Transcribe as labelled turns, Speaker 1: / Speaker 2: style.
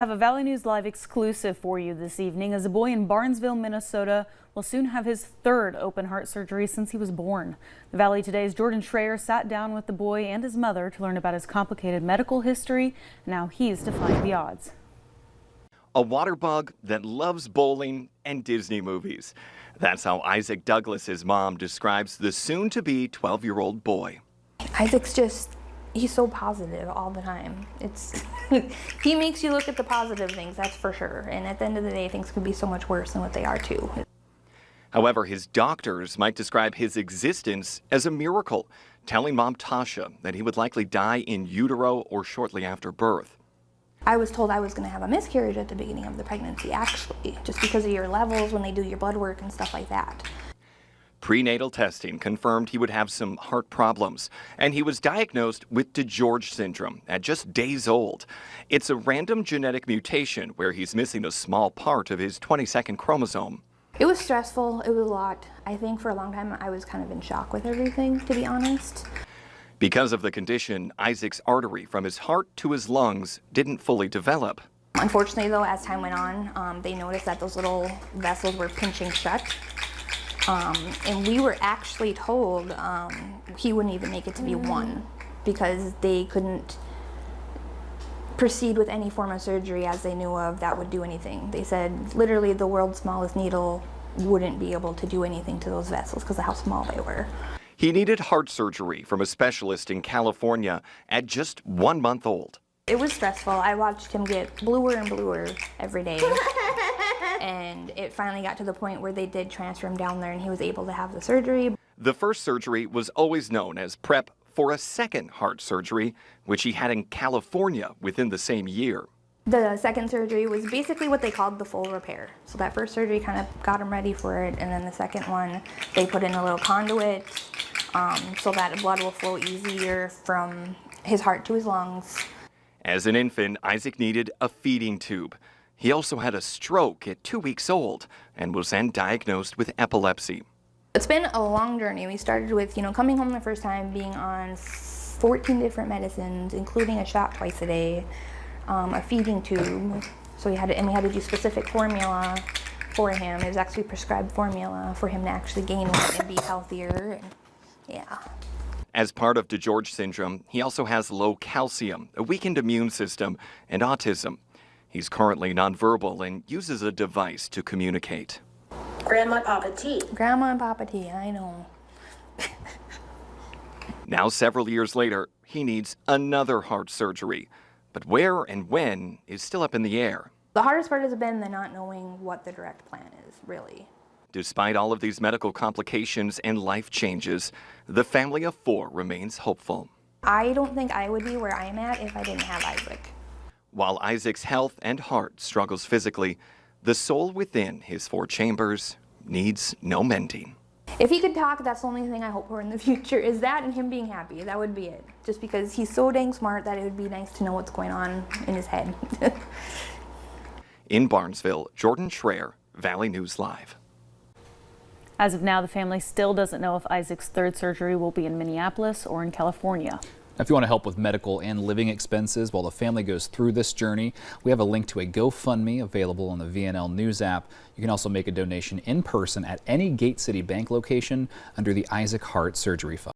Speaker 1: I have a Valley News Live exclusive for you this evening as a boy in Barnesville, Minnesota will soon have his third open heart surgery since he was born. The Valley Today's Jordan Schreier sat down with the boy and his mother to learn about his complicated medical history and how he's defying the odds.
Speaker 2: A water bug that loves bowling and Disney movies. That's how Isaac Douglas's mom describes the soon-to-be 12-year-old boy.
Speaker 3: He's so positive all the time. He makes you look at the positive things, that's for sure. And at the end of the day, things could be so much worse than what they are too.
Speaker 2: However, his doctors might describe his existence as a miracle, telling mom Tasha that he would likely die in utero or shortly after birth.
Speaker 3: I was told I was going to have a miscarriage at the beginning of the pregnancy, actually, just because of your levels when they do your blood work and stuff like that.
Speaker 2: Prenatal testing confirmed he would have some heart problems, and he was diagnosed with DeGeorge syndrome at just days old. It's a random genetic mutation where he's missing a small part of his 22nd chromosome.
Speaker 3: It was stressful. It was a lot. I think for a long time I was kind of in shock with everything, to be honest.
Speaker 2: Because of the condition, Isaac's artery from his heart to his lungs didn't fully develop.
Speaker 3: Unfortunately, though, as time went on, they noticed that those little vessels were pinching shut. And we were actually told he wouldn't even make it to be one because they couldn't proceed with any form of surgery as they knew of that would do anything. They said literally the world's smallest needle wouldn't be able to do anything to those vessels because of how small they were.
Speaker 2: He needed heart surgery from a specialist in California at just 1 month old.
Speaker 3: It was stressful. I watched him get bluer and bluer every day. And it finally got to the point where they did transfer him down there and he was able to have the surgery.
Speaker 2: The first surgery was always known as prep for a second heart surgery, which he had in California within the same year.
Speaker 3: The second surgery was basically what they called the full repair. So that first surgery kind of got him ready for it, and then the second one, they put in a little conduit so that blood will flow easier from his heart to his lungs.
Speaker 2: As an infant, Isaac needed a feeding tube. He also had a stroke at 2 weeks old and was then diagnosed with epilepsy.
Speaker 3: It's been a long journey. We started with, coming home the first time, being on 14 different medicines, including a shot twice a day, a feeding tube. So we had to do specific formula for him. It was actually prescribed formula for him to actually gain weight and be healthier. Yeah.
Speaker 2: As part of DeGeorge syndrome, he also has low calcium, a weakened immune system, and autism. He's currently nonverbal and uses a device to communicate.
Speaker 4: Grandma and Papa T.
Speaker 3: Grandma and Papa T, I know.
Speaker 2: Now, several years later, he needs another heart surgery. But where and when is still up in the air.
Speaker 3: The hardest part has been the not knowing what the direct plan is, really.
Speaker 2: Despite all of these medical complications and life changes, the family of 4 remains hopeful.
Speaker 3: I don't think I would be where I'm at if I didn't have Isaac.
Speaker 2: While Isaac's health and heart struggles physically, the soul within his 4 chambers needs no mending.
Speaker 3: If he could talk, that's the only thing I hope for in the future, is that and him being happy. That would be it. Just because he's so dang smart that it would be nice to know what's going on in his head.
Speaker 2: In Barnesville, Jordan Schreier, Valley News Live.
Speaker 1: As of now, the family still doesn't know if Isaac's third surgery will be in Minneapolis or in California.
Speaker 5: If you want to help with medical and living expenses while the family goes through this journey, we have a link to a GoFundMe available on the VNL News app. You can also make a donation in person at any Gate City Bank location under the Isaac Heart Surgery Fund.